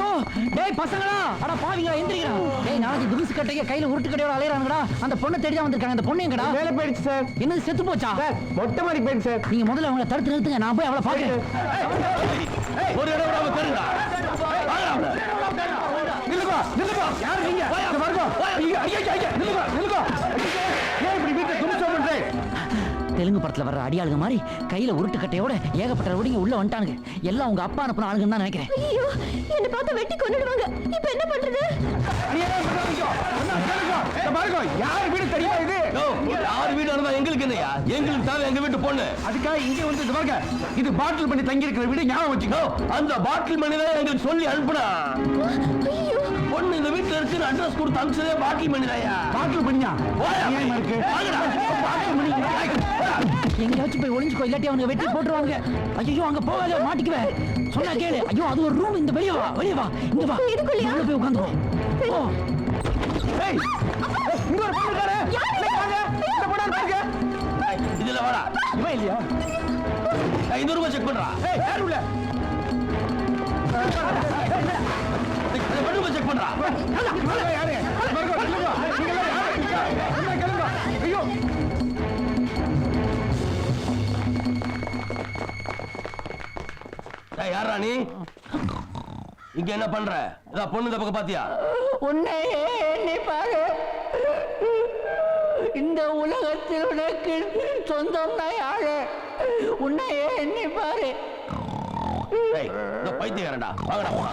ஐயோ டேய் பசங்களா அட பாவிங்களா எந்திரிங்கடா. டேய் நாளைக்கு துருசு கட்டைங்க கையில உருட்டு கட்டையோட அலையறாங்கடா. அந்த பொண்ணை தேடி தான் வந்திருக்காங்க. அந்த பொண்ணு எங்கடா? வேலை போயிடுச்சு சார். என்னது செத்து போச்சா? சார் மொட்டை மாடி போயிடுச்சு சார். நீங்க முதல்ல அவங்கள தடுத்து நிறுத்துங்க. நான் போய் அவளை பாக்குறேன். ஒரு இடம் விடாம தேடுடா. நில்லுங்க நில்லுங்க. யார் நீங்க? இந்த வருங்க. ஐயா ஐயா நில்லுங்க நில்லுங்க. ஏன் இப்படி வீட்டை தும்சம் பண்றே? தெலுங்கு படத்துல வர்ற அடியாளுங்க மாதிரி கையில உருட்டு கட்டையோட ஏகப்பட்ட ரவுடிங்க உள்ள வந்துட்டானுங்க. எல்லாம் உங்க அப்பா அனுப்புன ஆளுங்கன்னு தான் நினைக்கிறேன். ஐயோ என்ன பார்த்து வெட்டி கொன்னுடுவாங்க. இப்போ என்ன பண்றது? யார் வீடு தெரியுமா இது? யார் வீடு இருந்தா எங்களுக்கு என்னையா? எங்களுக்கு தான் எங்க வீட்டு பொண்ணு. அதுக்காக இங்க வந்து இது பாருங்க. இது பாட்டில் பண்ணி தங்கி இருக்கிற வீடு ஞாபகம் வச்சுக்கோ. அந்த பாட்டில் மணி தான் எங்களுக்கு சொல்லி அனுப்புனா. ஐயோ பொண்ணு இந்த வீட்டுல இருக்கு அட்ரஸ் கொடுத்து அனுப்பிச்சதே பாட்டில் மணி தான்யா. பாட்டில் பண்ணியா? ஓயா இருக்கு. பாட்டில் மணி எங்கேயாச்சும் போய் ஒளிஞ்சுக்கோ, இல்லாட்டி அவனுக்கு வெட்டி போட்டுருவாங்க. ஐயோ அங்க போகாத மாட்டிக்குவேன். சொன்னா கேளு. ஐயோ அது ஒரு ரூம். இந்த வெளியே வா வெளியே வா. இங்க வா. இதுக்குள்ளயா? உள்ள போய் உட்காந்துக்கோ. ஓ ஏய் இங்க ஒரு பொண்ணு இருக்கானே. வாங்க. இந்த பொண்ணு பாருங்க. இதுல வாடா. இவன் இல்லையா? 500 ரூபாய் செக் பண்றா. ஏய் யார் உள்ள? செக் பண்றா. யாரு? பாருங்க நில்லுங்க. நீங்க எல்லாம் யாரு? என்ன கேளுங்க. ஐயோ யாரா நீ? இங்க என்ன பண்ற? இதா பொண்ணு இந்த பக்கம் பாத்தியா? உன்னை எண்ணி பாரு. இந்த உலகத்தில் உனக்கு சொந்தம்னா யாரு? உன்னை எண்ணி பாரு. ஏய் இந்த பைத்தியக்காரன்டா. வாங்கடா போடா.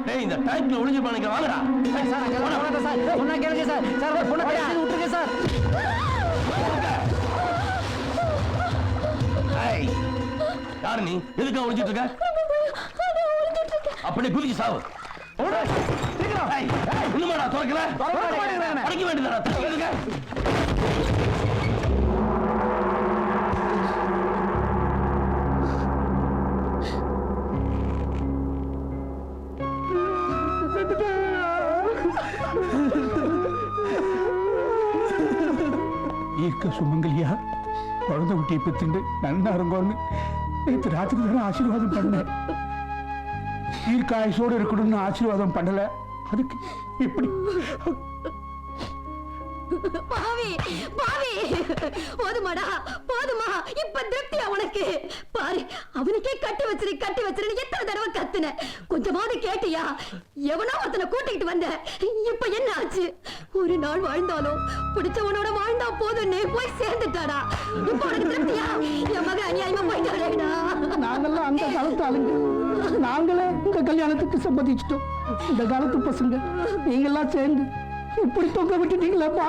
டேய் இந்த டேங்க்ல ஒளிஞ்சு பாருங்க. வாங்கடா. சார் அங்க போனா சார். சொன்னா கேளுங்க சார். சார் பொண்ணை பேசி விட்டுருங்க சார். ஏய் யார் நீ? எதுக்கு ஒளிஞ்சிட்டு இருக்க? அப்படியே குதிச்சு சாவு. ஓடு. சீக்கிரம். ஏய் இன்னுமாடா திறக்கல? அடக்க வேண்டியதுடா. திறக்க. ஈர்க்க சுமங்கலியா குழந்தை குட்டியை பெற்றுண்டு நன்னா இருங்கோன்னு நேற்று ராத்திரி தானே ஆசீர்வாதம் பண்ணேன். ஈர்க்க ஆயுசோடு இருக்கணும்னு ஆசீர்வாதம் பண்ணல. அதுக்கு எப்படி? பாவி பாவி போதுமாடா போதுமா? இப்ப திருப்தியா உனக்கு? பாரு அவனுக்கே கட்டி வச்சிரு எத்தனை தடவை கத்துன. கொஞ்சமாவது கேட்டியா? எவனோ ஒருத்தனை கூட்டிக்கிட்டு வந்த. இப்ப என்ன ஆச்சு? ஒரு நாள் வாழ்ந்தாலும் பிடிச்சவனோட வாழ்ந்தா போதுன்னு போய் சேர்ந்துட்டாடா. இப்ப உனக்கு திருப்தியா? என் மகன் அநியாயமா போயிட்டாடா. நாங்கெல்லாம் அந்த காலத்து ஆளுங்க. நாங்களே இந்த கல்யாணத்துக்கு சம்மதிச்சிட்டோம். இந்த காலத்து பசங்க நீங்கெல்லாம் சேர்ந்து இப்படி தொங்க விட்டுட்டீங்களப்பா.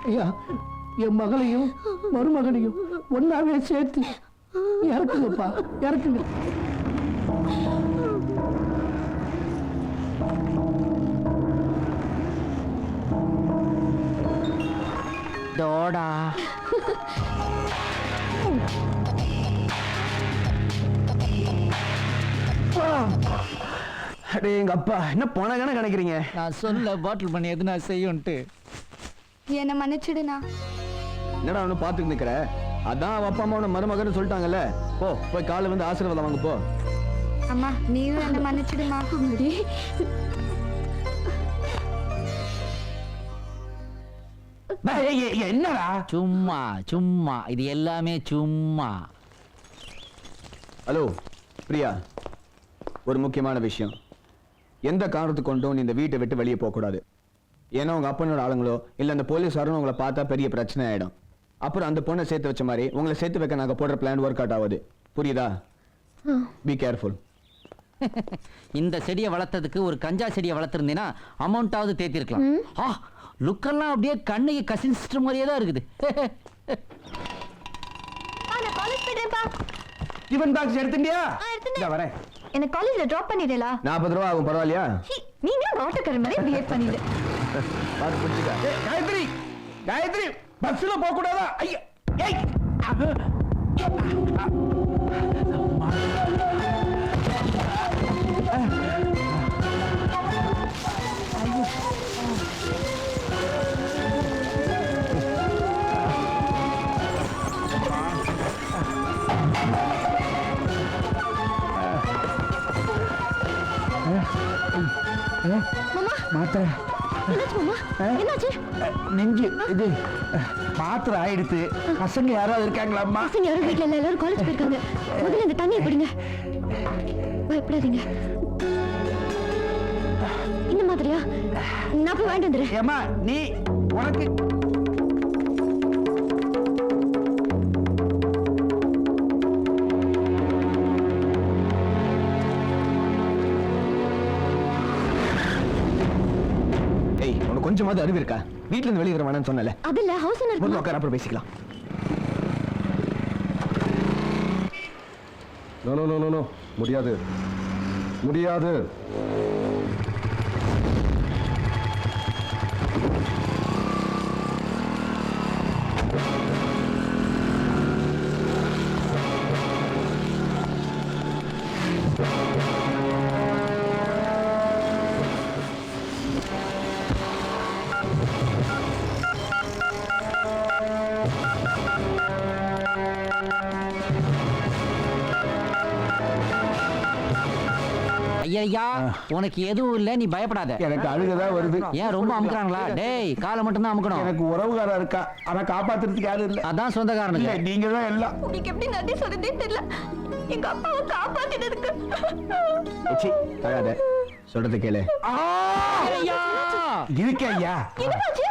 ஐயா என் மகளையும் மருமகனையும் ஒன்னாவே சேர்த்து இறக்குங்கப்பா இறக்குங்க. டோடா அடே எங்க அப்பா என்ன போனகான கணக்கிறீங்க? நான் சொல்ல பாட்டில் பண்ணி எது நான் செய்யும்ட்டு. என்ன மன்னிச்சிடுனா. என்னடா அவனு பாத்துக்கு நிக்கிற? அதான் அவ அப்பா அம்மா மருமகன்னு சொல்லிட்டாங்கல்ல. போ போய் காலை வந்து ஆசீர்வாதம் வாங்க போ. அம்மா நீயும் என்ன மன்னிச்சிடுமா. என்னடா? சும்மா சும்மா இது எல்லாமே சும்மா. ஹலோ பிரியா, ஒரு முக்கியமான விஷயம். எந்த காரணத்துக்கு கொண்டும் இந்த வீட்டை விட்டு வெளியே போகக்கூடாது. ஏன்னா உங்க அப்பனோட ஆளுங்களோ இல்ல அந்த போலீஸாரும் உங்களை பார்த்தா பெரிய பிரச்சனை ஆயிடும். அப்புறம் அந்த பொண்ணை சேர்த்து வச்ச மாதிரி உங்களை சேர்த்து வைக்க நாங்க போடுற பிளான் ஒர்க் அவுட் ஆகுது. புரியுதா? Be careful. இந்த செடியை வளர்த்ததுக்கு ஒரு கஞ்சா செடியை வளர்த்திருந்தீங்கன்னா அமௌண்ட்டாவது தேத்திருக்கலாம். ஆ லுக்கெல்லாம் அப்படியே கண்ணுக்கு கசின் சிஸ்டர் மாதிரியே தான் இருக்குது. டிஃபன் பாக்ஸ் எடுத்துட்டியா? எடுத்துட்டேன். வரேன். என்ன காலேஜ்ல டிராப் பண்ணிடலா? 40 ரூபா ஆகும், பரவாயில்லையா? நீங்க ஆட்டோக்காரர் மாதிரி பிஹேவ் பண்ணிடு. பார்த்து பிடிச்சிக்க. காயத்ரி காயத்ரி பஸ்ல போக கூடாதா? ஐயா ஏய் மாமா மாத்திரை என்னாச்சு மாமா என்னாச்சு நெஞ்சு இது மாத்திரை ஆயிடுத்து பசங்க யாராவது இருக்காங்களாம்மா பசங்க யாரும் வீட்ல இல்ல எல்லாரும் காலேஜ் போயிருக்காங்க முதல்ல இந்த தண்ணியை பிடிங்க பயப்படாதீங்க இந்த மாதிரியா நான் போய் வாங்கிட்டு வந்துடுறேன் ஏமா நீ உனக்கு ஏய் உனக்கு கொஞ்சமாவது அறிவு இருக்கா வீட்ல இருந்து வெளியே வர வேணாம்னு சொன்னல அது இல்ல ஹவுஸ் ஓனர் முதல்ல உட்கார அப்புறம் பேசிக்கலாம் no no no no no முடியாது முடியாது ஐயா உனக்கு எதுவும் இல்ல நீ பயப்படாத. எனக்கு அழுகதான் வருது ஏன் ரொம்ப அமுக்குறாங்களா? டேய் காலை மட்டும் தான் அமுக்கணும். எனக்கு உறவுகாரா இருக்கா ஆனா காப்பாத்துறதுக்கு யாரும் இல்ல அதான் சொந்தக்காரனுங்க. இல்ல நீங்க தான் எல்லாம் உங்களுக்கு எப்படி நன்றி சொல்றதே தெரியல எங்க அப்பாவை காப்பாத்தினதுக்கு ஏச்சி தகாத சொல்றது கேளு ஐயா இருக்கே ஐயா என்னாச்சு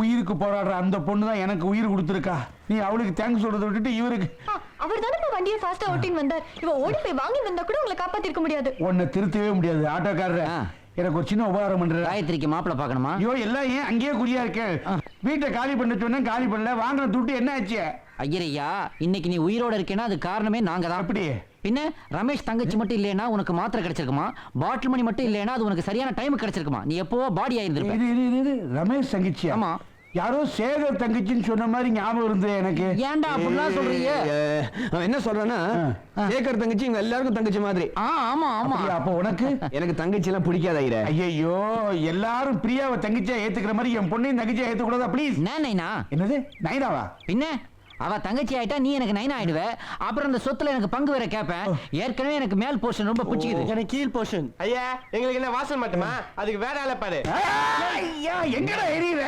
உயிருக்கு போராடுற அந்த பொண்ணு தான் எனக்கு உயிர் கொடுத்துருக்கா நீ அவளுக்கு தேங்க்ஸ் சொல்றதை விட்டுட்டு இவருக்கு அவர் தானே வண்டியை ஃபாஸ்டா ஓட்டின்னு வந்தார் இவ ஓடி போய் வாங்கி வந்தா கூட உங்களை காப்பாத்திருக்க முடியாது உன்னை திருத்தவே முடியாது ஆட்டோக்காரர் ஆ. எனக்கு ஒரு சின்ன உபகாரம் பண்ற காயத்ரிக்கு மாப்பிளை பார்க்கணுமா? ஐயோ எல்லாம் ஏன் அங்கேயே குறியா இருக்கேன் வீட்டை காலி பண்ண சொன்னா காலி பண்ணல வாங்கின துட்டு என்ன ஆச்சு ஐயரையா இன்னைக்கு நீ உயிரோட இருக்கேன்னா அது காரணமே நாங்க தான். அப்படி பின்ன ரமேஷ் தங்கச்சி மட்டும் இல்லைன்னா உனக்கு மாத்திரை கிடைச்சிருக்குமா? பாட்டில் மணி மட்டும் இல்லைன்னா அது உனக்கு சரியான டைம் கிடைச்சிருக்குமா? நீ எப்போ பாடி ஆயிருந்திருப்ப. இது ரமேஷ் தங்கச்சி ஆமா. யாரோ சேகர் தங்கச்சின்னு சொன்ன மாதிரி ஞாபகம் இருந்தது எனக்கு ஏன்டா அப்படிலாம் சொல்றீங்க? அவன் என்ன சொல்றான்னா சேகர் தங்கச்சி இவங்க எல்லாருக்கும் தங்கச்சி மாதிரி ஆமா ஆமா. அப்படியா? அப்ப உனக்கு எனக்கு தங்கச்சி எல்லாம் பிடிக்காத ஐயரே ஐயோ எல்லாரும் பிரியாவை தங்கச்சியா ஏத்துக்கிற மாதிரி என் பொண்ணையும் தங்கச்சியா ஏத்துக்கூடாதா ப்ளீஸ் நைனா என்னது நைனாவா பின்ன அவ தங்கச்சி ஆயிட்டா நீ எனக்கு நைனா ஆயிடுவ. அப்புறம் அந்த சொத்துல எனக்கு பங்கு வேற கேட்பேன். ஏற்கனவே எனக்கு மேல் போர்ஷன் ரொம்ப பிடிச்சிக்குது. எனக்கு கீழ் போர்ஷன் ஐயா எங்களுக்கு என்ன வாசல் மட்டுமா அதுக்கு வேற ஆளை பாரு ஐயா எங்கடா எரியுற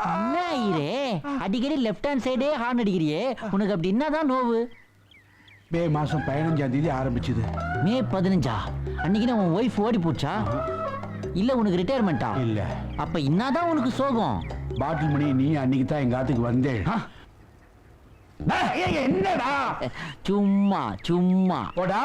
என்ன ஐயரே அடிக்கடி லெஃப்ட் ஹேண்ட் சைடே ஹார்ன் அடிக்கிறியே உனக்கு அப்படி என்னதான் நோவு? மே மாசம் 15ஆம் தேதி ஆரம்பிச்சது மே 15 அன்னைக்கு உன் ஒய்ஃப் ஓடி போச்சா இல்ல உனக்கு ரிட்டையர்மெண்டா? இல்ல அப்ப என்னதான் உனக்கு சோகம்? பாட்டில் மணி நீ அன்னைக்கு தான் எங்க ஆத்துக்கு வந்தேன் என்னடா சும்மா சும்மா போடா